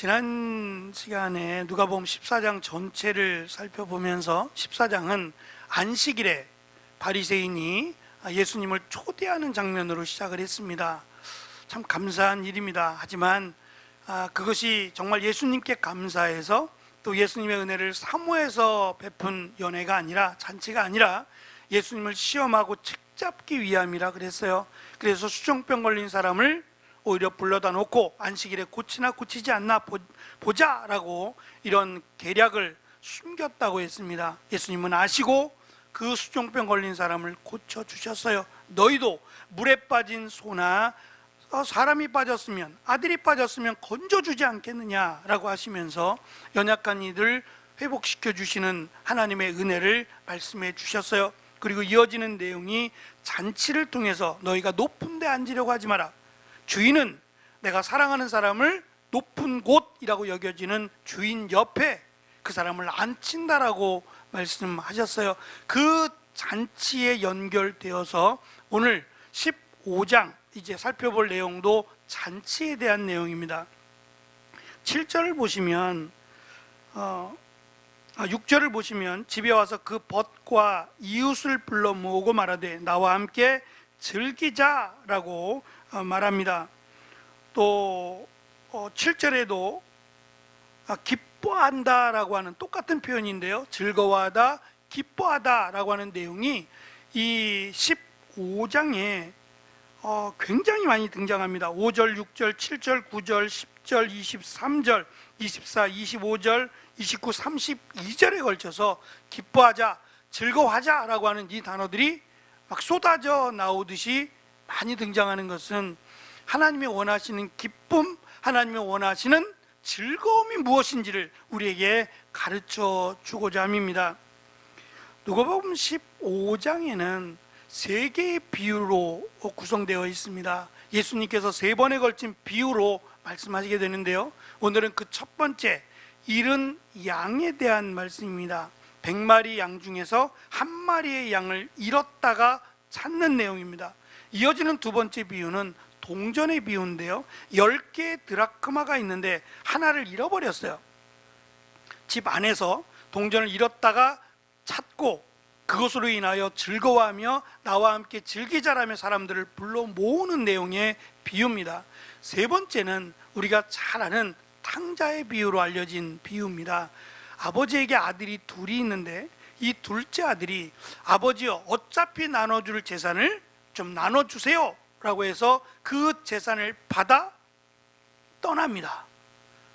지난 시간에 누가복음 14장 전체를 살펴보면서 14장은 안식일에 바리새인이 예수님을 초대하는 장면으로 시작을 했습니다. 참 감사한 일입니다. 하지만 그것이 정말 예수님께 감사해서 또 예수님의 은혜를 사모해서 베푼 연회가 아니라, 잔치가 아니라 예수님을 시험하고 책잡기 위함이라 그랬어요. 그래서 수종병 걸린 사람을 오히려 불러다 놓고 안식일에 고치나 고치지 않나 보자라고 이런 계략을 숨겼다고 했습니다. 예수님은 아시고 그 수종병 걸린 사람을 고쳐주셨어요. 너희도 물에 빠진 소나 사람이 빠졌으면, 아들이 빠졌으면 건져주지 않겠느냐라고 하시면서 연약한 이들 회복시켜 주시는 하나님의 은혜를 말씀해 주셨어요. 그리고 이어지는 내용이 잔치를 통해서 너희가 높은 데 앉으려고 하지 마라. 주인은 내가 사랑하는 사람을 높은 곳이라고 여겨지는 주인 옆에 그 사람을 앉힌다라고 말씀하셨어요. 그 잔치에 연결되어서 오늘 15장 이제 살펴볼 내용도 잔치에 대한 내용입니다. 7절을 보시면 6절을 보시면 집에 와서 그 벗과 이웃을 불러 모으고 말하되 나와 함께 즐기자라고 말합니다. 또 7절에도 기뻐한다라고 하는 똑같은 표현인데요, 즐거워하다, 기뻐하다라고 하는 내용이 이 15장에 굉장히 많이 등장합니다. 5절, 6절, 7절, 9절, 10절, 23절, 24, 25절, 29, 32절에 걸쳐서 기뻐하자, 즐거워하자라고 하는 이 단어들이 막 쏟아져 나오듯이 많이 등장하는 것은 하나님이 원하시는 기쁨, 하나님이 원하시는 즐거움이 무엇인지를 우리에게 가르쳐 주고자 함입니다. 누가복음 15장에는 세 개의 비유로 구성되어 있습니다. 예수님께서 세 번에 걸친 비유로 말씀하시게 되는데요, 오늘은 그 첫 번째 잃은 양에 대한 말씀입니다. 100마리 양 중에서 한 마리의 양을 잃었다가 찾는 내용입니다. 이어지는 두 번째 비유는 동전의 비유인데요, 10개의 드라크마가 있는데 하나를 잃어버렸어요. 집 안에서 동전을 잃었다가 찾고 그것으로 인하여 즐거워하며 나와 함께 즐기자라며 사람들을 불러 모으는 내용의 비유입니다. 세 번째는 우리가 잘 아는 탕자의 비유로 알려진 비유입니다. 아버지에게 아들이 둘이 있는데 이 둘째 아들이 아버지여 어차피 나눠줄 재산을 좀 나눠주세요 라고 해서 그 재산을 받아 떠납니다.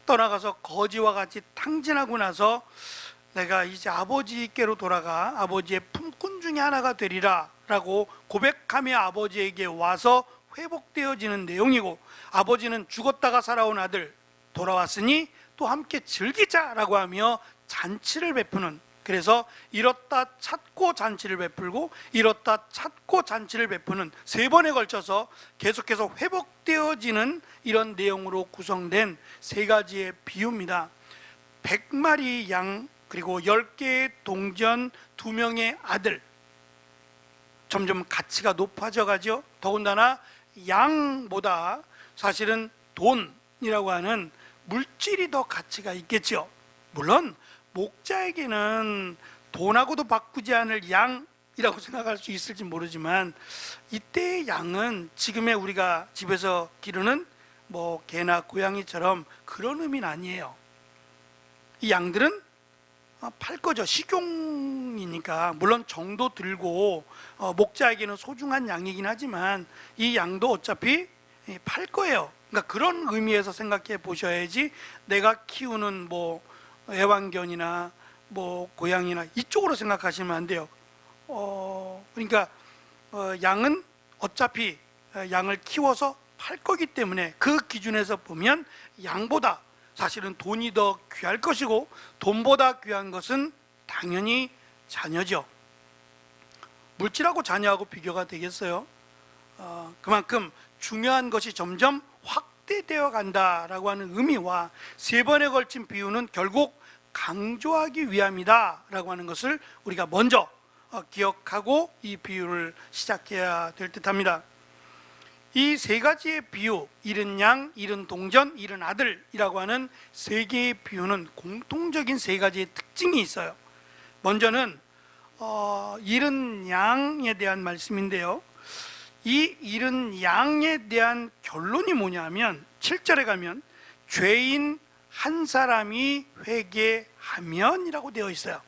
떠나가서 거지와 같이 탕진하고 나서 내가 이제 아버지께로 돌아가 아버지의 품꾼 중에 하나가 되리라 라고 고백하며 아버지에게 와서 회복되어지는 내용이고, 아버지는 죽었다가 살아온 아들 돌아왔으니 또 함께 즐기자라고 하며 잔치를 베푸는, 그래서 잃었다 찾고 잔치를 베풀고 잃었다 찾고 잔치를 베푸는 세 번에 걸쳐서 계속해서 회복되어지는 이런 내용으로 구성된 세 가지의 비유입니다. 100마리 양, 그리고 10개의 동전, 2명의 아들, 점점 가치가 높아져 가죠. 더군다나 양보다 사실은 돈이라고 하는 물질이 더 가치가 있겠죠. 물론 목자에게는 돈하고도 바꾸지 않을 양이라고 생각할 수 있을지 모르지만, 이때의 양은 지금의 우리가 집에서 기르는 뭐 개나 고양이처럼 그런 의미는 아니에요. 이 양들은 팔 거죠. 식용이니까 물론 정도 들고 목자에게는 소중한 양이긴 하지만 이 양도 어차피 팔 거예요. 그러니까 그런 의미에서 생각해 보셔야지, 내가 키우는 뭐 애완견이나 뭐 고양이나 이쪽으로 생각하시면 안 돼요. 그러니까 양은 어차피 양을 키워서 팔 거기 때문에 그 기준에서 보면 양보다 사실은 돈이 더 귀할 것이고, 돈보다 귀한 것은 당연히 자녀죠. 물질하고 자녀하고 비교가 되겠어요? 그만큼 중요한 것이 점점 확대되어 간다라고 하는 의미와 세 번에 걸친 비유는 결국 강조하기 위함이다 라고 하는 것을 우리가 먼저 기억하고 이 비유를 시작해야 될 듯합니다. 이 세 가지의 비유, 잃은 양, 잃은 동전, 잃은 아들이라고 하는 세 개의 비유는 공통적인 세 가지의 특징이 있어요. 먼저는 잃은 양에 대한 말씀인데요, 이 잃은 양에 대한 결론이 뭐냐면 7절에 가면 죄인 한 사람이 회개하면이라고 되어 있어요.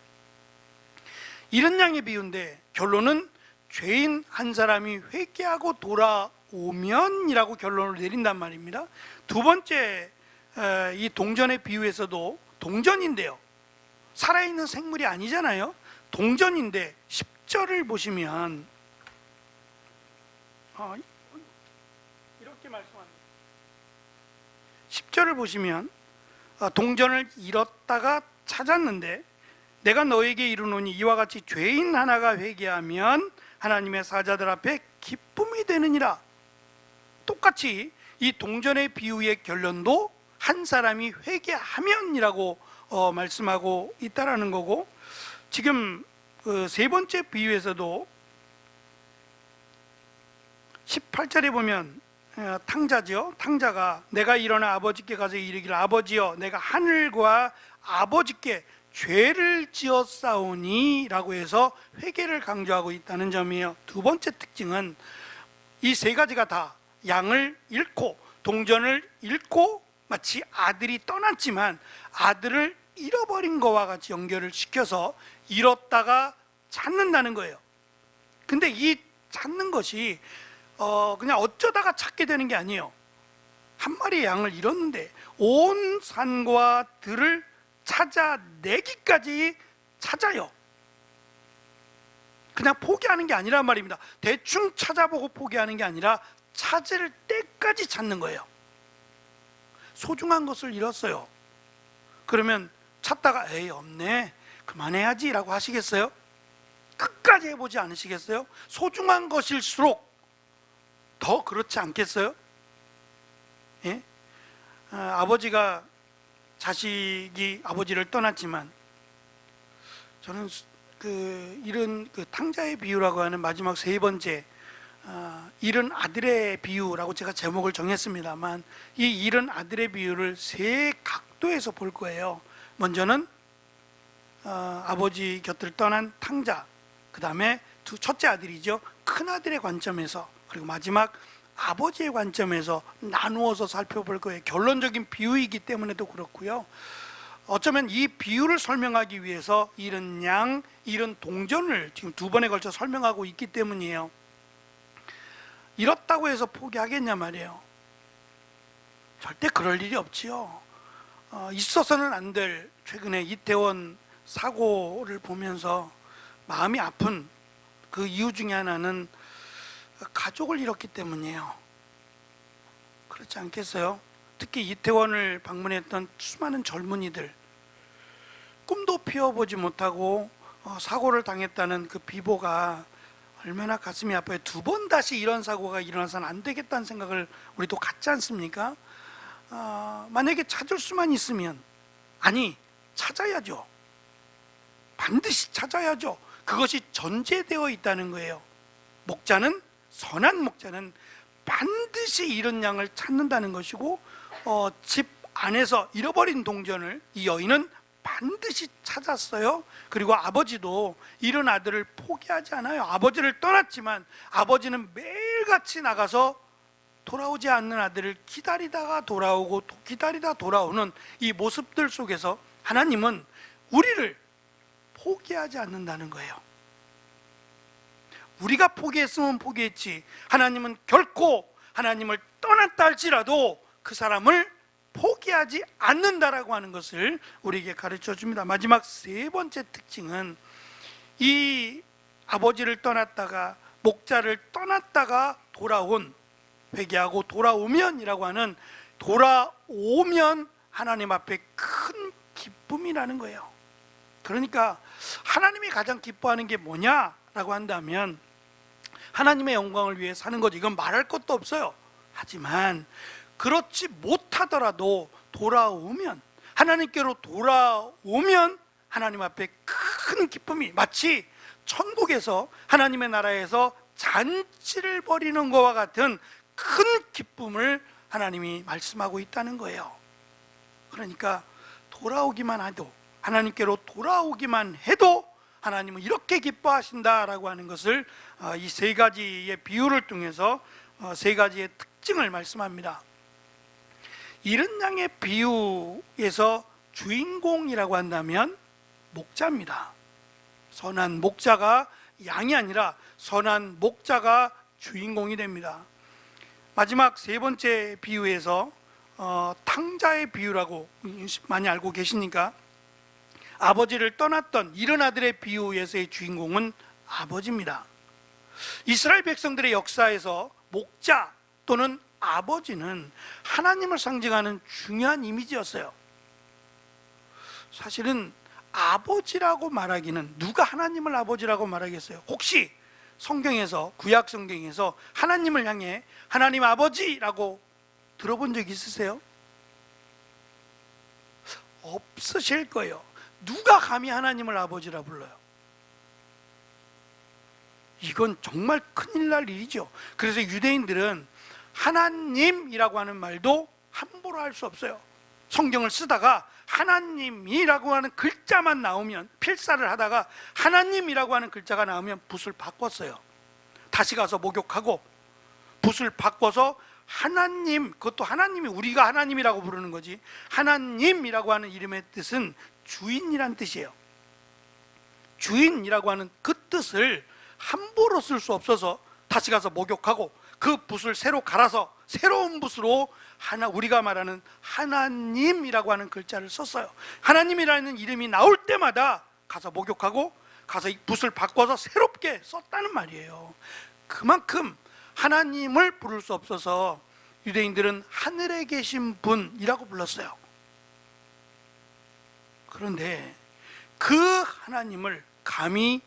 잃은 양의 비유인데 결론은 죄인 한 사람이 회개하고 돌아오면이라고 결론을 내린단 말입니다. 두 번째, 이 동전의 비유에서도 동전인데요, 살아있는 생물이 아니잖아요. 동전인데 10절을 보시면 이렇게 말씀합니다. 10절을 보시면 동전을 잃었다가 찾았는데 내가 너에게 이르노니 이와 같이 죄인 하나가 회개하면 하나님의 사자들 앞에 기쁨이 되느니라. 똑같이 이 동전의 비유의 결론도 한 사람이 회개하면이라고 말씀하고 있다라는 거고, 지금 그 세 번째 비유에서도 18절에 보면 탕자죠. 탕자가 내가 일어나 아버지께 가서 이르기를 아버지여 내가 하늘과 아버지께 죄를 지었사오니 라고 해서 회개를 강조하고 있다는 점이에요. 두 번째 특징은 이 세 가지가 다 양을 잃고 동전을 잃고 마치 아들이 떠났지만 아들을 잃어버린 것과 같이 연결을 시켜서 잃었다가 찾는다는 거예요. 근데 이 찾는 것이 그냥 어쩌다가 찾게 되는 게 아니에요. 한 마리의 양을 잃었는데 온 산과 들을 찾아내기까지 찾아요. 그냥 포기하는 게 아니란 말입니다. 대충 찾아보고 포기하는 게 아니라 찾을 때까지 찾는 거예요. 소중한 것을 잃었어요. 그러면 찾다가 에이 없네 그만해야지 라고 하시겠어요? 끝까지 해보지 않으시겠어요? 소중한 것일수록 더 그렇지 않겠어요? 예? 아버지가 자식이 아버지를 떠났지만 저는 이런 탕자의 비유라고 하는 마지막 세 번째 잃은 아들의 비유라고 제가 제목을 정했습니다만, 이 잃은 아들의 비유를 세 각도에서 볼 거예요. 먼저는 아버지 곁을 떠난 탕자, 그 다음에 첫째 아들이죠, 큰 아들의 관점에서, 그리고 마지막 아버지의 관점에서 나누어서 살펴볼 거예요. 결론적인 비유이기 때문에도 그렇고요, 어쩌면 이 비유를 설명하기 위해서 잃은 양, 잃은 동전을 지금 두 번에 걸쳐 설명하고 있기 때문이에요. 잃었다고 해서 포기하겠냐 말이에요. 절대 그럴 일이 없지요. 있어서는 안 될 최근에 이태원 사고를 보면서 마음이 아픈 그 이유 중에 하나는 가족을 잃었기 때문이에요. 그렇지 않겠어요? 특히 이태원을 방문했던 수많은 젊은이들, 꿈도 피워보지 못하고 사고를 당했다는 그 비보가 얼마나 가슴이 아파요. 두 번 다시 이런 사고가 일어나서는 안 되겠다는 생각을 우리도 갖지 않습니까? 만약에 찾을 수만 있으면, 아니 찾아야죠. 반드시 찾아야죠. 그것이 전제되어 있다는 거예요. 선한 목자는 반드시 잃은 양을 찾는다는 것이고, 집 안에서 잃어버린 동전을 이 여인은 반드시 찾았어요. 그리고 아버지도 잃은 아들을 포기하지 않아요. 아버지를 떠났지만 아버지는 매일같이 나가서 돌아오지 않는 아들을 기다리다가 돌아오고 또 기다리다 돌아오는 이 모습들 속에서 하나님은 우리를 포기하지 않는다는 거예요. 우리가 포기했으면 포기했지, 하나님은 결코 하나님을 떠났다 할지라도 그 사람을 포기하지 않는다라고 하는 것을 우리에게 가르쳐 줍니다. 마지막 세 번째 특징은 이 아버지를 떠났다가 목자를 떠났다가 돌아온, 회개하고 돌아오면이라고 하는, 돌아오면 하나님 앞에 큰 기쁨이라는 거예요. 그러니까 하나님이 가장 기뻐하는 게 뭐냐라고 한다면 하나님의 영광을 위해 사는 거죠. 이건 말할 것도 없어요. 하지만 그렇지 못하더라도 돌아오면, 하나님께로 돌아오면 하나님 앞에 큰 기쁨이, 마치 천국에서 하나님의 나라에서 잔치를 벌이는 것과 같은 큰 기쁨을 하나님이 말씀하고 있다는 거예요. 그러니까 돌아오기만 해도, 하나님께로 돌아오기만 해도 하나님은 이렇게 기뻐하신다라고 하는 것을 이 세 가지의 비유를 통해서 세 가지의 특징을 말씀합니다. 이른 양의 비유에서 주인공이라고 한다면 목자입니다. 선한 목자가 양이 아니라 선한 목자가 주인공이 됩니다. 마지막 세 번째 비유에서 탕자의 비유라고 많이 알고 계시니까, 아버지를 떠났던 이른 아들의 비유에서의 주인공은 아버지입니다. 이스라엘 백성들의 역사에서 목자 또는 아버지는 하나님을 상징하는 중요한 이미지였어요. 사실은 아버지라고 말하기는, 누가 하나님을 아버지라고 말하겠어요? 혹시 성경에서, 구약 성경에서 하나님을 향해 하나님 아버지라고 들어본 적 있으세요? 없으실 거예요. 누가 감히 하나님을 아버지라 불러요? 이건 정말 큰일 날 일이죠. 그래서 유대인들은 하나님이라고 하는 말도 함부로 할 수 없어요. 성경을 쓰다가 하나님이라고 하는 글자만 나오면, 필사를 하다가 하나님이라고 하는 글자가 나오면 붓을 바꿨어요. 다시 가서 목욕하고 붓을 바꿔서 하나님, 그것도 하나님이, 우리가 하나님이라고 부르는 거지, 하나님이라고 하는 이름의 뜻은 주인이란 뜻이에요. 주인이라고 하는 그 뜻을 함부로 쓸 수 없어서 다시 가서 목욕하고 그 붓을 새로 갈아서 새로운 붓으로 우리가 말하는 하나님이라고 하는 글자를 썼어요. 하나님이라는 이름이 나올 때마다 가서 목욕하고 가서 이 붓을 바꿔서 새롭게 썼다는 말이에요. 그만큼 하나님을 부를 수 없어서 유대인들은 하늘에 계신 분이라고 불렀어요. 그런데 그 하나님을 감히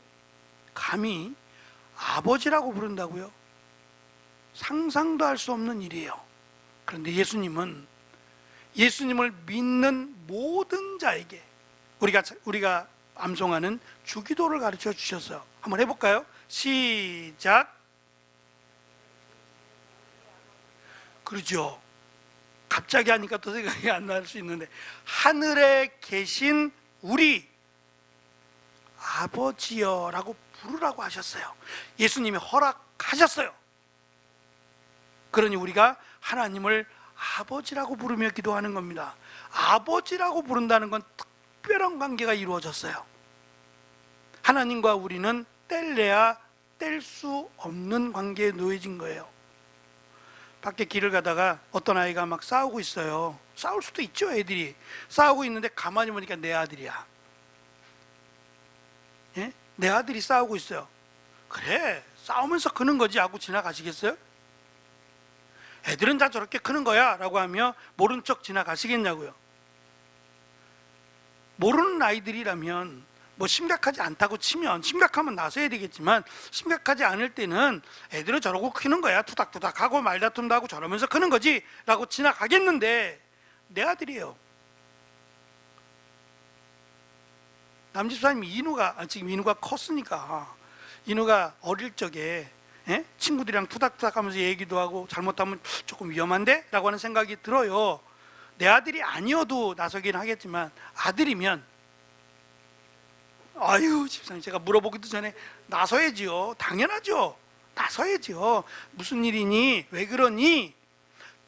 아버지라고 부른다고요? 상상도 할 수 없는 일이에요. 그런데 예수님을 믿는 모든 자에게 우리가 암송하는 주기도를 가르쳐 주셨어요. 한번 해볼까요? 시작. 그렇죠. 갑자기 하니까 또 생각이 안 날 수 있는데, 하늘에 계신 우리 아버지여라고 부르라고 하셨어요. 예수님이 허락하셨어요. 그러니 우리가 하나님을 아버지라고 부르며 기도하는 겁니다. 아버지라고 부른다는 건 특별한 관계가 이루어졌어요. 하나님과 우리는 뗄래야 뗄 수 없는 관계에 놓여진 거예요. 밖에 길을 가다가 어떤 아이가 막 싸우고 있어요. 싸울 수도 있죠. 애들이 싸우고 있는데 가만히 보니까 내 아들이야. 예? 내 아들이 싸우고 있어요. 그래, 싸우면서 크는 거지 하고 지나가시겠어요? 애들은 다 저렇게 크는 거야 라고 하며 모른 척 지나가시겠냐고요. 모르는 아이들이라면 뭐 심각하지 않다고 치면, 심각하면 나서야 되겠지만 심각하지 않을 때는 애들은 저러고 크는 거야, 투닥투닥하고 말다툼도 하고 저러면서 크는 거지 라고 지나가겠는데, 내 아들이에요. 남집사님이 지금 인우가 컸으니까, 인우가 어릴 적에 친구들이랑 투닥투닥 하면서 얘기도 하고 잘못하면 조금 위험한데? 라고 하는 생각이 들어요. 내 아들이 아니어도 나서긴 하겠지만, 아들이면 아유 집사님, 제가 물어보기도 전에 나서야지요. 당연하죠. 나서야지요. 무슨 일이니? 왜 그러니?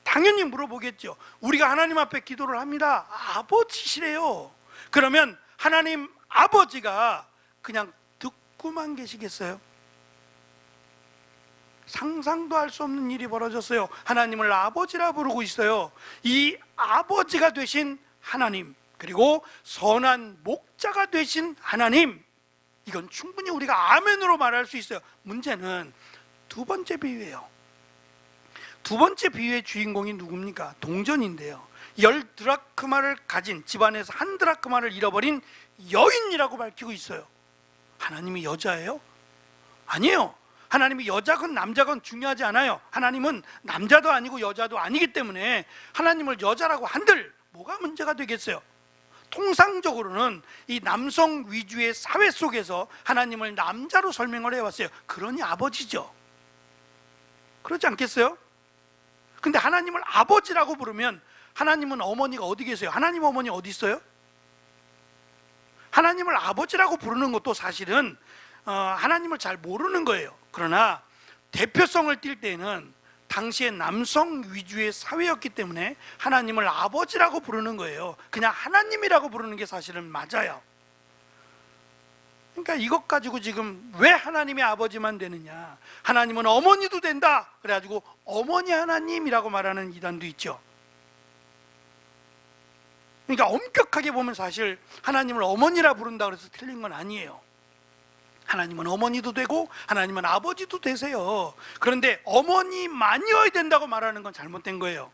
당연히 물어보겠죠. 우리가 하나님 앞에 기도를 합니다. 아버지시래요. 그러면 하나님 아버지가 그냥 듣고만 계시겠어요? 상상도 할 수 없는 일이 벌어졌어요. 하나님을 아버지라 부르고 있어요. 이 아버지가 되신 하나님, 그리고 선한 목자가 되신 하나님, 이건 충분히 우리가 아멘으로 말할 수 있어요. 문제는 두 번째 비유예요. 두 번째 비유의 주인공이 누굽니까? 동전인데요. 10드라크마를 가진, 집안에서 1드라크마를 잃어버린 여인이라고 밝히고 있어요. 하나님이 여자예요? 아니에요. 하나님이 여자건 남자건 중요하지 않아요. 하나님은 남자도 아니고 여자도 아니기 때문에 하나님을 여자라고 한들 뭐가 문제가 되겠어요? 통상적으로는 이 남성 위주의 사회 속에서 하나님을 남자로 설명을 해왔어요. 그러니 아버지죠. 그렇지 않겠어요? 근데 하나님을 아버지라고 부르면 하나님은 어머니가 어디 계세요? 하나님 어머니 어디 있어요? 하나님을 아버지라고 부르는 것도 사실은 하나님을 잘 모르는 거예요. 그러나 대표성을 띌 때는 당시에 남성 위주의 사회였기 때문에 하나님을 아버지라고 부르는 거예요. 그냥 하나님이라고 부르는 게 사실은 맞아요. 그러니까 이것 가지고 지금 왜 하나님의 아버지만 되느냐, 하나님은 어머니도 된다 그래가지고 어머니 하나님이라고 말하는 이단도 있죠. 그러니까 엄격하게 보면 사실 하나님을 어머니라 부른다 그래서 틀린 건 아니에요. 하나님은 어머니도 되고 하나님은 아버지도 되세요. 그런데 어머니만이어야 된다고 말하는 건 잘못된 거예요.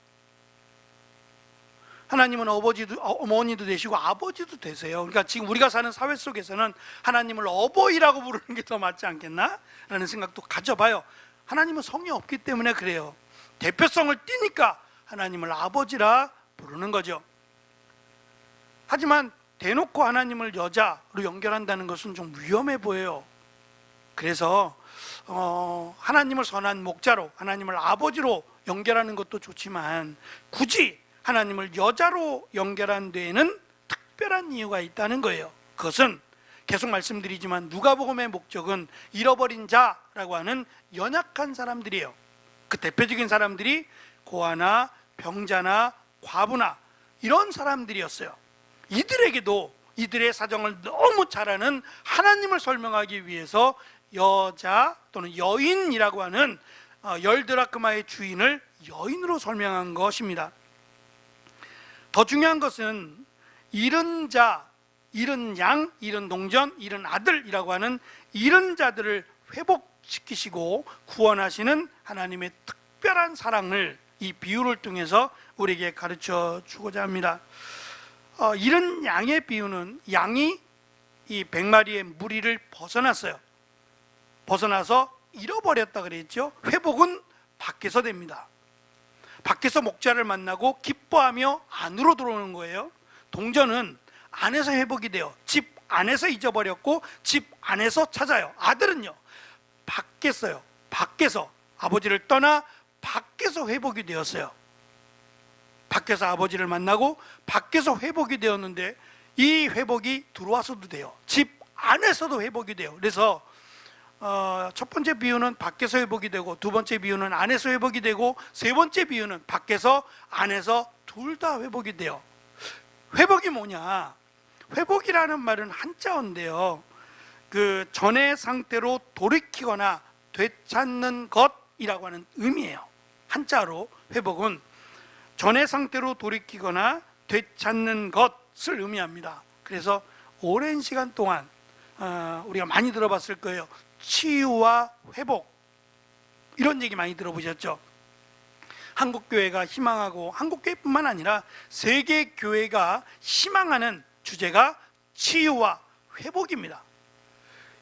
하나님은 어머니도 되시고 아버지도 되세요. 그러니까 지금 우리가 사는 사회 속에서는 하나님을 어버이라고 부르는 게 더 맞지 않겠나? 라는 생각도 가져봐요. 하나님은 성이 없기 때문에 그래요. 대표성을 띠니까 하나님을 아버지라 부르는 거죠. 하지만 대놓고 하나님을 여자로 연결한다는 것은 좀 위험해 보여요. 그래서 하나님을 선한 목자로, 하나님을 아버지로 연결하는 것도 좋지만 굳이 하나님을 여자로 연결한 데에는 특별한 이유가 있다는 거예요. 그것은 계속 말씀드리지만 누가복음의 목적은 잃어버린 자라고 하는 연약한 사람들이에요. 그 대표적인 사람들이 고아나 병자나 과부나 이런 사람들이었어요. 이들에게도 이들의 사정을 너무 잘 아는 하나님을 설명하기 위해서 여자 또는 여인이라고 하는 열드라크마의 주인을 여인으로 설명한 것입니다. 더 중요한 것은 잃은 자, 잃은 양, 잃은 동전, 잃은 아들이라고 하는 잃은 자들을 회복시키시고 구원하시는 하나님의 특별한 사랑을 이 비유를 통해서 우리에게 가르쳐 주고자 합니다. 잃은 양의 비유는 양이 이 100마리의 무리를 벗어났어요. 벗어나서 잃어버렸다 그랬죠. 회복은 밖에서 됩니다. 밖에서 목자를 만나고 기뻐하며 안으로 들어오는 거예요. 동전은 안에서 회복이 돼요. 집 안에서 잊어버렸고 집 안에서 찾아요. 아들은요, 밖에서요. 밖에서 아버지를 떠나 밖에서 회복이 되었어요. 밖에서 아버지를 만나고 밖에서 회복이 되었는데 이 회복이 들어와서도 돼요. 집 안에서도 회복이 돼요. 그래서 첫 번째 비유는 밖에서 회복이 되고, 두 번째 비유는 안에서 회복이 되고, 세 번째 비유는 밖에서 안에서 둘 다 회복이 돼요. 회복이 뭐냐? 회복이라는 말은 한자어인데요, 그 전의 상태로 돌이키거나 되찾는 것이라고 하는 의미예요. 한자로 회복은 전의 상태로 돌이키거나 되찾는 것을 의미합니다. 그래서 오랜 시간 동안 우리가 많이 들어봤을 거예요. 치유와 회복, 이런 얘기 많이 들어보셨죠? 한국교회가 희망하고, 한국교회뿐만 아니라 세계교회가 희망하는 주제가 치유와 회복입니다.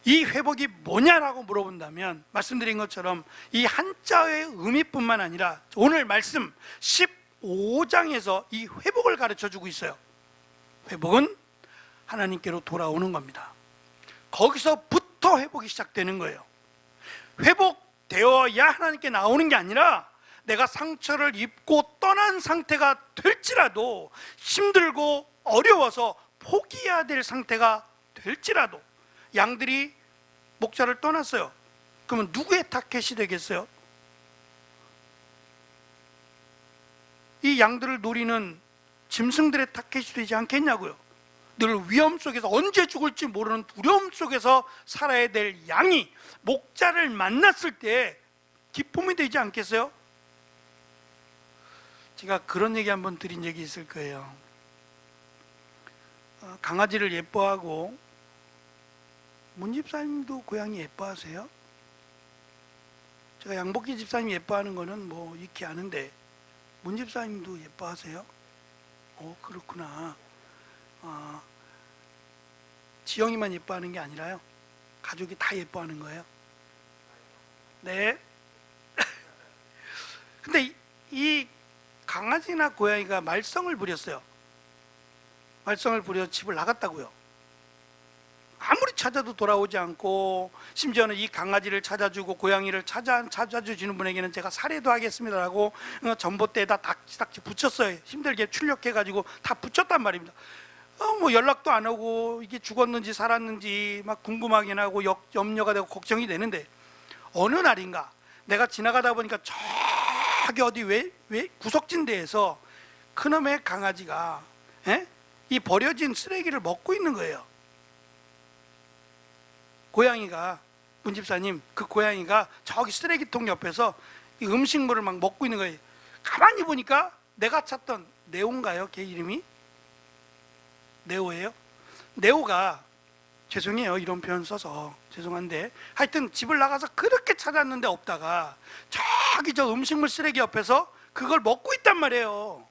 이 회복이 뭐냐라고 물어본다면 말씀드린 것처럼 이 한자의 의미뿐만 아니라 오늘 말씀 15장에서 이 회복을 가르쳐주고 있어요. 회복은 하나님께로 돌아오는 겁니다. 거기서부터 회복이 시작되는 거예요. 회복되어야 하나님께 나오는 게 아니라 내가 상처를 입고 떠난 상태가 될지라도, 힘들고 어려워서 포기해야 될 상태가 될지라도, 양들이 목자를 떠났어요. 그러면 누구의 타켓이 되겠어요? 이 양들을 노리는 짐승들의 타켓이 되지 않겠냐고요. 늘 위험 속에서, 언제 죽을지 모르는 두려움 속에서 살아야 될 양이 목자를 만났을 때 기쁨이 되지 않겠어요? 제가 그런 얘기 한번 드린 적이 있을 거예요. 강아지를 예뻐하고, 문 집사님도 고양이 예뻐하세요? 제가 양복기 집사님 예뻐하는 거는 뭐 익히 아는데 문 집사님도 예뻐하세요? 그렇구나. 지영이만 예뻐하는 게 아니라요, 가족이 다 예뻐하는 거예요. 네. 근데 이 강아지나 고양이가 말썽을 부렸어요. 말썽을 부려 집을 나갔다고요. 아무리 찾아도 돌아오지 않고, 심지어는 이 강아지를 찾아주고 고양이를 찾아주시는 분에게는 제가 살해도 하겠습니다라고 전봇대에다 딱지 붙였어요. 힘들게 출력해가지고 다 붙였단 말입니다. 뭐 연락도 안 오고 이게 죽었는지 살았는지 막 궁금하긴 하고 염려가 되고 걱정이 되는데, 어느 날인가 내가 지나가다 보니까 저기 어디 왜 구석진 데에서 그놈의 강아지가 이 버려진 쓰레기를 먹고 있는 거예요. 고양이가, 문 집사님, 그 고양이가 저기 쓰레기통 옆에서 이 음식물을 막 먹고 있는 거예요. 가만히 보니까 내가 찾던 네오인가요? 걔 이름이? 네오예요? 네오가, 죄송해요 이런 표현 써서 죄송한데, 하여튼 집을 나가서 그렇게 찾았는데 없다가 저기 저 음식물 쓰레기 옆에서 그걸 먹고 있단 말이에요.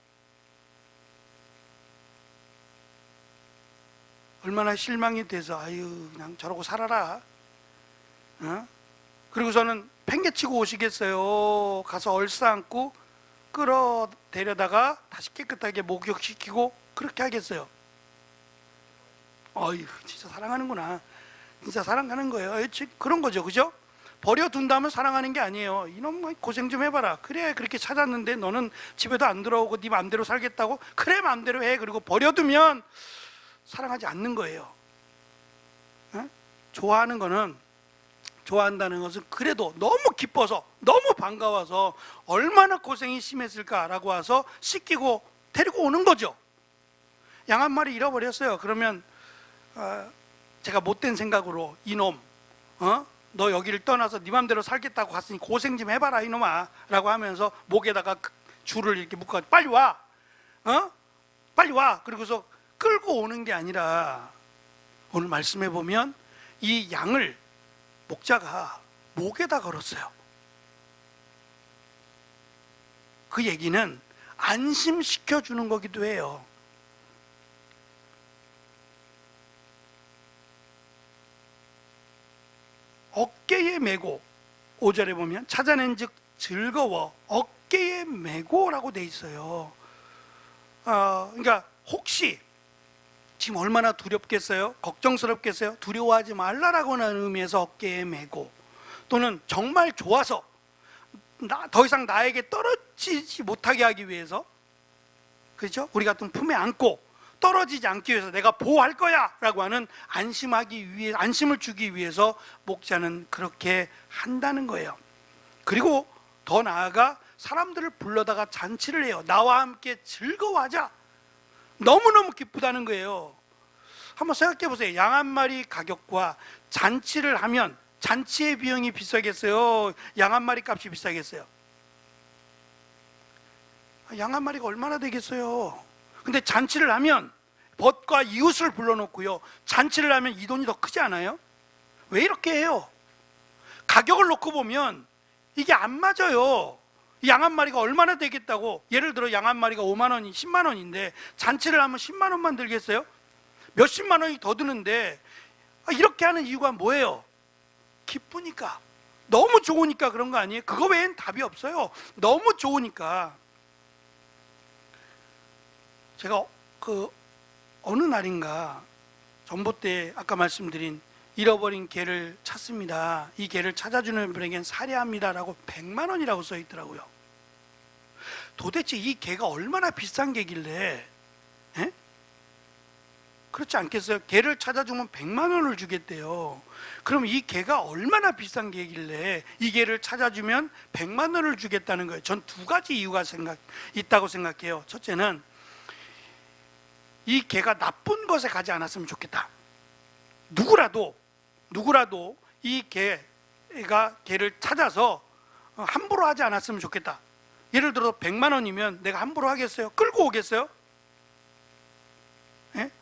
얼마나 실망이 돼서 아유 그냥 저러고 살아라, 그리고서는 팽개치고 오시겠어요? 가서 얼싸안고 끌어데려다가 다시 깨끗하게 목욕시키고 그렇게 하겠어요? 어휴, 진짜 사랑하는구나. 진짜 사랑하는 거예요. 그런 거죠, 그죠? 버려둔다면 사랑하는 게 아니에요. 이놈 고생 좀 해봐라. 그래, 그렇게 찾았는데 너는 집에도 안 들어오고 네 맘대로 살겠다고? 그래, 맘대로 해. 그리고 버려두면 사랑하지 않는 거예요. 좋아한다는 것은 그래도 너무 기뻐서, 너무 반가워서 얼마나 고생이 심했을까라고 와서 씻기고 데리고 오는 거죠. 양 한 마리 잃어버렸어요. 그러면 제가 못된 생각으로 이놈, 너 여기를 떠나서 네 맘대로 살겠다고 갔으니 고생 좀 해봐라 이놈아 라고 하면서 목에다가 줄을 이렇게 묶어 빨리 와, 빨리 와. 그리고서 끌고 오는 게 아니라, 오늘 말씀해 보면 이 양을 목자가 목에다 걸었어요. 그 얘기는 안심시켜 주는 거기도 해요. 어깨에 메고, 5절에 보면 찾아낸 즉 즐거워 어깨에 메고라고 돼 있어요. 그러니까 혹시 지금 얼마나 두렵겠어요? 걱정스럽겠어요? 두려워하지 말라라고 하는 의미에서 어깨에 메고, 또는 정말 좋아서 더 이상 나에게 떨어지지 못하게 하기 위해서, 그렇죠? 우리 같은 품에 안고 떨어지지 않기 위해서 내가 보호할 거야 라고 하는 안심을 주기 위해서 목자는 그렇게 한다는 거예요. 그리고 더 나아가 사람들을 불러다가 잔치를 해요. 나와 함께 즐거워하자. 너무너무 기쁘다는 거예요. 한번 생각해 보세요. 양 한 마리 가격과 잔치를 하면 잔치의 비용이 비싸겠어요? 양 한 마리 값이 비싸겠어요? 양 한 마리가 얼마나 되겠어요? 근데 잔치를 하면 벗과 이웃을 불러놓고요, 잔치를 하면 이 돈이 더 크지 않아요? 왜 이렇게 해요? 가격을 놓고 보면 이게 안 맞아요. 양 한 마리가 얼마나 되겠다고. 예를 들어 양 한 마리가 5만 원이 10만 원인데 잔치를 하면 10만 원만 들겠어요? 몇십만 원이 더 드는데, 이렇게 하는 이유가 뭐예요? 기쁘니까, 너무 좋으니까 그런 거 아니에요? 그거 외엔 답이 없어요. 너무 좋으니까. 제가 어느 날인가 전봇대에 아까 말씀드린 잃어버린 개를 찾습니다. 이 개를 찾아주는 분에겐 살해합니다라고 100만 원이라고 써 있더라고요. 도대체 이 개가 얼마나 비싼 개길래, 그렇지 않겠어요? 개를 찾아주면 100만 원을 주겠대요. 그럼 이 개가 얼마나 비싼 개길래 이 개를 찾아주면 100만 원을 주겠다는 거예요. 전 두 가지 이유가 있다고 생각해요. 첫째는 이 개가 나쁜 것에 가지 않았으면 좋겠다. 누구라도 이 개를 찾아서 함부로 하지 않았으면 좋겠다. 예를 들어 100만 원이면 내가 함부로 하겠어요? 끌고 오겠어요?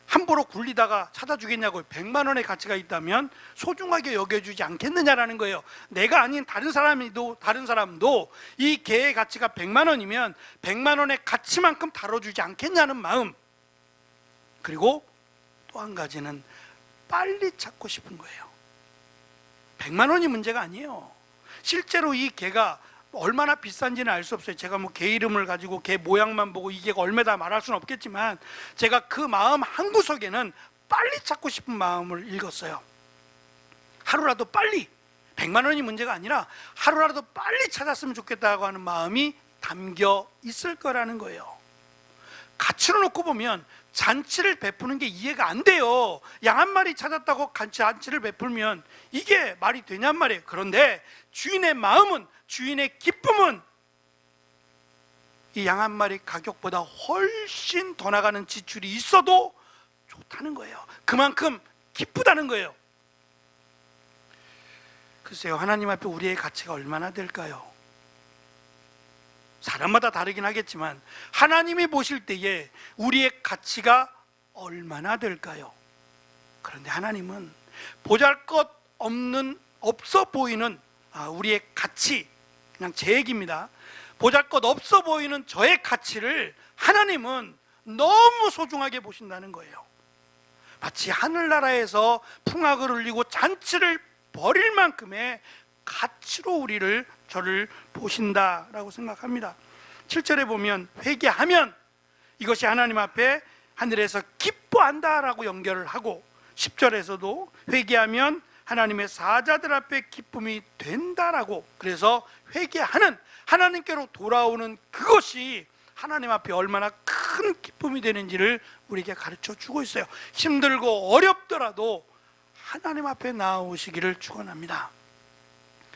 함부로 굴리다가 찾아주겠냐고요. 100만 원의 가치가 있다면 소중하게 여겨주지 않겠느냐라는 거예요. 내가 아닌 다른 사람도 이 개의 가치가 100만 원이면 100만 원의 가치만큼 다뤄주지 않겠냐는 마음. 그리고 또 한 가지는 빨리 찾고 싶은 거예요. 100만 원이 문제가 아니에요. 실제로 이 개가 얼마나 비싼지는 알 수 없어요. 제가 뭐 개 이름을 가지고 개 모양만 보고 이 개가 얼마다 말할 수는 없겠지만, 제가 그 마음 한구석에는 빨리 찾고 싶은 마음을 읽었어요. 하루라도 빨리, 100만 원이 문제가 아니라 하루라도 빨리 찾았으면 좋겠다고 하는 마음이 담겨 있을 거라는 거예요. 가치로 놓고 보면 잔치를 베푸는 게 이해가 안 돼요. 양 한 마리 찾았다고 잔치를 베풀면 이게 말이 되냔 말이에요. 그런데 주인의 마음은, 주인의 기쁨은 이 양 한 마리 가격보다 훨씬 더 나가는 지출이 있어도 좋다는 거예요. 그만큼 기쁘다는 거예요. 글쎄요, 하나님 앞에 우리의 가치가 얼마나 될까요? 사람마다 다르긴 하겠지만 하나님이 보실 때에 우리의 가치가 얼마나 될까요? 그런데 하나님은 보잘것없는, 없어 보이는 우리의 가치, 그냥 제 얘기입니다. 보잘것없어 보이는 저의 가치를 하나님은 너무 소중하게 보신다는 거예요. 마치 하늘나라에서 풍악을 울리고 잔치를 벌일 만큼의 가치로 저를 보신다라고 생각합니다. 7절에 보면 회개하면 이것이 하나님 앞에 하늘에서 기뻐한다라고 연결을 하고, 10절에서도 회개하면 하나님의 사자들 앞에 기쁨이 된다라고, 그래서 회개하는, 하나님께로 돌아오는 그것이 하나님 앞에 얼마나 큰 기쁨이 되는지를 우리에게 가르쳐 주고 있어요. 힘들고 어렵더라도 하나님 앞에 나오시기를 축원합니다.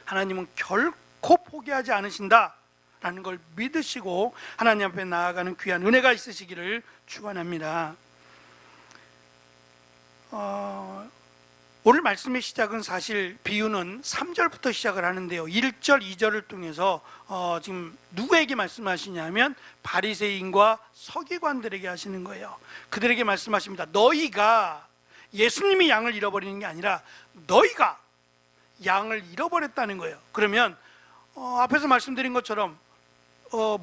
하나님은 결코 포기하지 않으신다라는 걸 믿으시고 하나님 앞에 나아가는 귀한 은혜가 있으시기를 축원합니다. 오늘 말씀의 시작은 사실 비유는 3절부터 시작을 하는데요, 1절, 2절을 통해서 지금 누구에게 말씀하시냐면 바리새인과 서기관들에게 하시는 거예요. 그들에게 말씀하십니다. 너희가, 예수님이 양을 잃어버리는 게 아니라 너희가 양을 잃어버렸다는 거예요. 그러면 앞에서 말씀드린 것처럼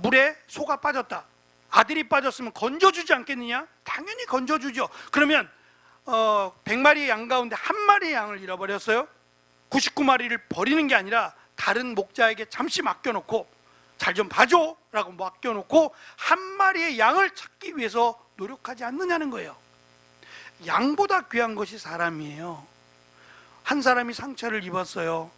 물에 소가 빠졌다, 아들이 빠졌으면 건져주지 않겠느냐? 당연히 건져주죠. 그러면 100마리의 양 가운데 한 마리의 양을 잃어버렸어요. 99마리를 버리는 게 아니라 다른 목자에게 잠시 맡겨놓고 잘 좀 봐줘 라고 맡겨놓고 한 마리의 양을 찾기 위해서 노력하지 않느냐는 거예요. 양보다 귀한 것이 사람이에요. 한 사람이 상처를 입었어요.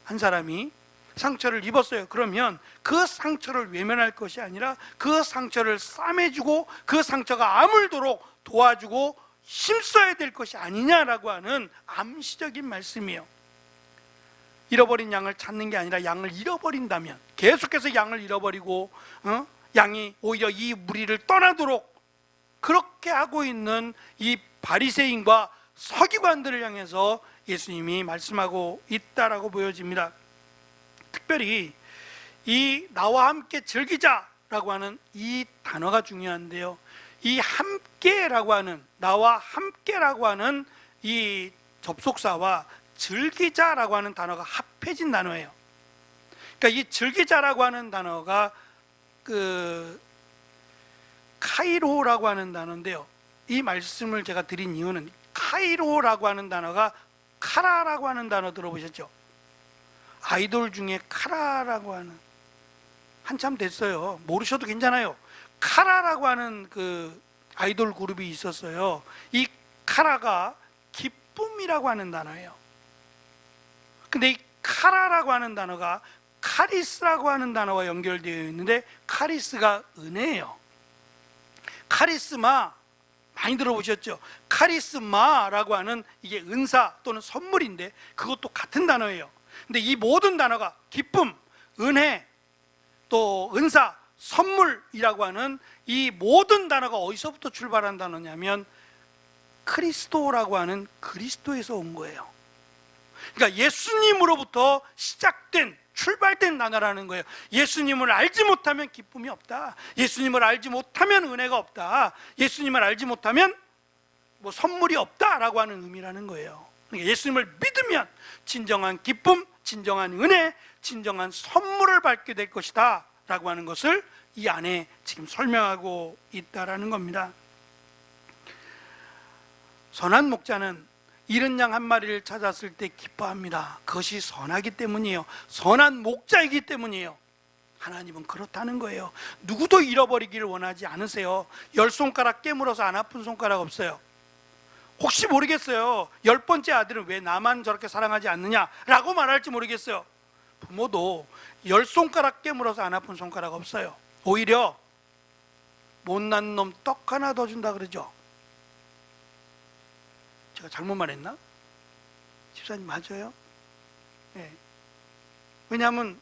한 사람이 상처를 입었어요. 그러면 그 상처를 외면할 것이 아니라 그 상처를 싸매주고 그 상처가 아물도록 도와주고 힘써야 될 것이 아니냐라고 하는 암시적인 말씀이에요. 잃어버린 양을 찾는 게 아니라 양을 잃어버린다면, 계속해서 양을 잃어버리고 양이 오히려 이 무리를 떠나도록 그렇게 하고 있는 이 바리새인과 서기관들을 향해서 예수님이 말씀하고 있다라고 보여집니다. 특별히 이 나와 함께 즐기자라고 하는 이 단어가 중요한데요, 이 함께라고 하는, 나와 함께라고 하는 이 접속사와 즐기자라고 하는 단어가 합해진 단어예요. 그러니까 이 즐기자라고 하는 단어가 카이로라고 하는 단어인데요, 이 말씀을 제가 드린 이유는 카이로라고 하는 단어가 카라라고 하는 단어 들어보셨죠? 아이돌 중에 카라라고 하는, 한참 됐어요, 모르셔도 괜찮아요. 카라라고 하는 그 아이돌 그룹이 있었어요. 이 카라가 기쁨이라고 하는 단어예요. 근데 이 카라라고 하는 단어가 카리스라고 하는 단어와 연결되어 있는데, 카리스가 은혜예요. 카리스마 많이 들어보셨죠? 카리스마라고 하는 이게 은사 또는 선물인데 그것도 같은 단어예요. 근데 이 모든 단어가 기쁨, 은혜, 또 은사, 선물이라고 하는 이 모든 단어가 어디서부터 출발한 단어냐면 그리스도라고 하는 그리스도에서 온 거예요. 그러니까 예수님으로부터 시작된, 출발된 단어라는 거예요. 예수님을 알지 못하면 기쁨이 없다, 예수님을 알지 못하면 은혜가 없다, 예수님을 알지 못하면 뭐 선물이 없다라고 하는 의미라는 거예요. 그러니까 예수님을 믿으면 진정한 기쁨, 진정한 은혜, 진정한 선물을 받게 될 것이다 라고 하는 것을 이 안에 지금 설명하고 있다라는 겁니다. 선한 목자는 잃은 양 한 마리를 찾았을 때 기뻐합니다. 그것이 선하기 때문이에요. 선한 목자이기 때문이에요. 하나님은 그렇다는 거예요. 누구도 잃어버리기를 원하지 않으세요. 10손가락 깨물어서 안 아픈 손가락 없어요. 혹시 모르겠어요. 10번째 아들은 왜 나만 저렇게 사랑하지 않느냐라고 말할지 모르겠어요. 부모도 10손가락 깨물어서 안 아픈 손가락 없어요. 오히려 못난 놈 떡 하나 더 준다 그러죠. 제가 잘못 말했나? 집사님 맞아요? 네. 왜냐하면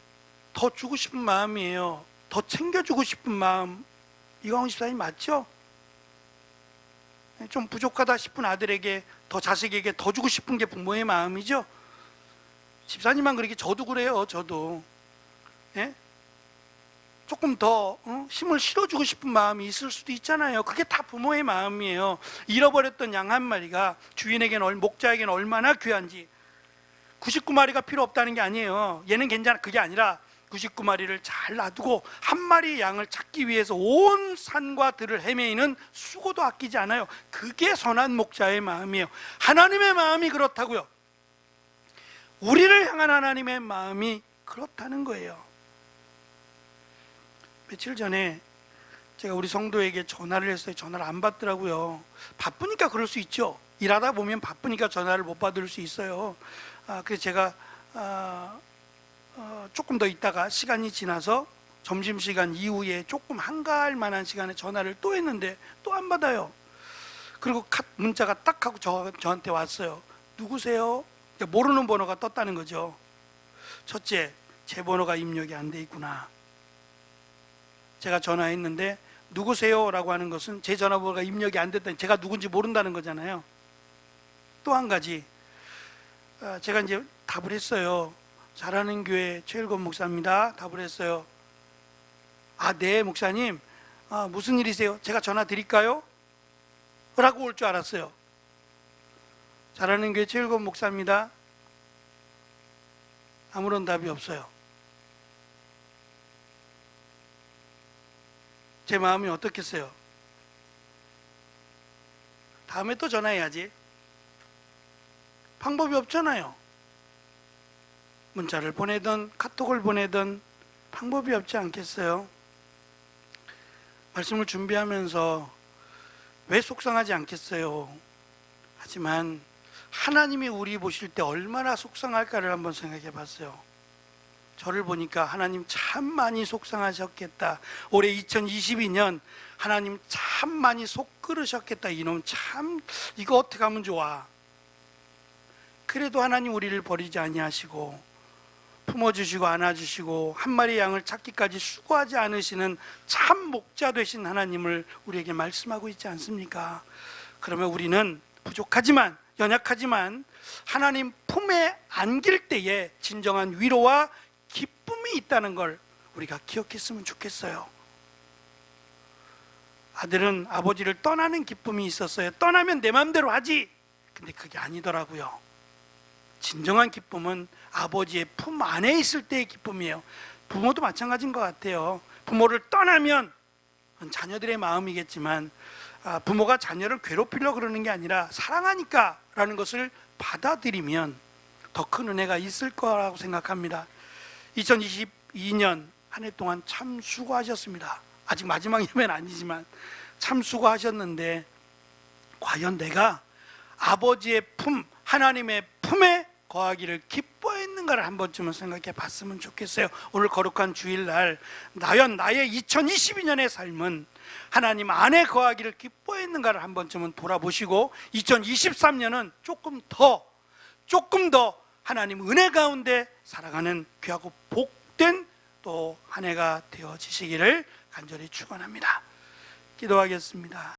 더 주고 싶은 마음이에요. 더 챙겨주고 싶은 마음. 이광훈 집사님 맞죠? 좀 부족하다 싶은 아들에게 더, 자식에게 더 주고 싶은 게 부모의 마음이죠. 집사님만 그렇게, 저도 그래요. 저도 예? 조금 더 힘을 실어주고 싶은 마음이 있을 수도 있잖아요. 그게 다 부모의 마음이에요. 잃어버렸던 양 한 마리가 주인에게는, 목자에게는 얼마나 귀한지. 99마리가 필요 없다는 게 아니에요. 얘는 괜찮아, 그게 아니라 99마리를 잘 놔두고 한 마리의 양을 찾기 위해서 온 산과 들을 헤매이는 수고도 아끼지 않아요. 그게 선한 목자의 마음이에요. 하나님의 마음이 그렇다고요. 우리를 향한 하나님의 마음이 그렇다는 거예요. 며칠 전에 제가 우리 성도에게 전화를 했어요. 전화를 안 받더라고요. 바쁘니까 그럴 수 있죠. 일하다 보면 바쁘니까 전화를 못 받을 수 있어요. 그래서 제가 조금 더 있다가 시간이 지나서 점심시간 이후에 조금 한가할 만한 시간에 전화를 또 했는데 또 안 받아요. 그리고 문자가 딱 하고 저한테 왔어요. 누구세요? 모르는 번호가 떴다는 거죠. 첫째, 제 번호가 입력이 안 돼 있구나. 제가 전화했는데 누구세요? 라고 하는 것은 제 전화번호가 입력이 안 됐다니 제가 누군지 모른다는 거잖아요. 또 한 가지, 제가 이제 답을 했어요. 잘하는 교회 최일권 목사입니다. 답을 했어요. 네 목사님, 무슨 일이세요? 제가 전화 드릴까요? 라고 올 줄 알았어요. 잘하는 교회 최일권 목사입니다. 아무런 답이 없어요. 제 마음이 어떻겠어요? 다음에 또 전화해야지. 방법이 없잖아요. 문자를 보내든 카톡을 보내든 방법이 없지 않겠어요? 말씀을 준비하면서 왜 속상하지 않겠어요? 하지만 하나님이 우리 보실 때 얼마나 속상할까를 한번 생각해 봤어요. 저를 보니까 하나님 참 많이 속상하셨겠다. 올해 2022년 하나님 참 많이 속 끓으셨겠다. 이놈 참 이거 어떻게 하면 좋아. 그래도 하나님 우리를 버리지 아니하시고 품어주시고 안아주시고 한 마리 양을 찾기까지 수고하지 않으시는 참 목자 되신 하나님을 우리에게 말씀하고 있지 않습니까? 그러면 우리는 부족하지만, 연약하지만 하나님 품에 안길 때에 진정한 위로와 기쁨이 있다는 걸 우리가 기억했으면 좋겠어요. 아들은 아버지를 떠나는 기쁨이 있었어요. 떠나면 내 마음대로 하지. 근데 그게 아니더라고요. 진정한 기쁨은 아버지의 품 안에 있을 때의 기쁨이에요. 부모도 마찬가지인 것 같아요. 부모를 떠나면 자녀들의 마음이겠지만 부모가 자녀를 괴롭히려고 그러는 게 아니라 사랑하니까 라는 것을 받아들이면 더 큰 은혜가 있을 거라고 생각합니다. 2022년 한 해 동안 참 수고하셨습니다. 아직 마지막 예배는 아니지만 참 수고하셨는데 과연 내가 아버지의 품, 하나님의 품에 거하기를 기뻐했는가를 한 번쯤은 생각해 봤으면 좋겠어요. 오늘 거룩한 주일날 나의 2022년의 삶은 하나님 안에 거하기를 기뻐했는가를 한 번쯤은 돌아보시고 2023년은 조금 더 하나님 은혜 가운데 살아가는 귀하고 복된 또 한 해가 되어지시기를 간절히 축원합니다. 기도하겠습니다.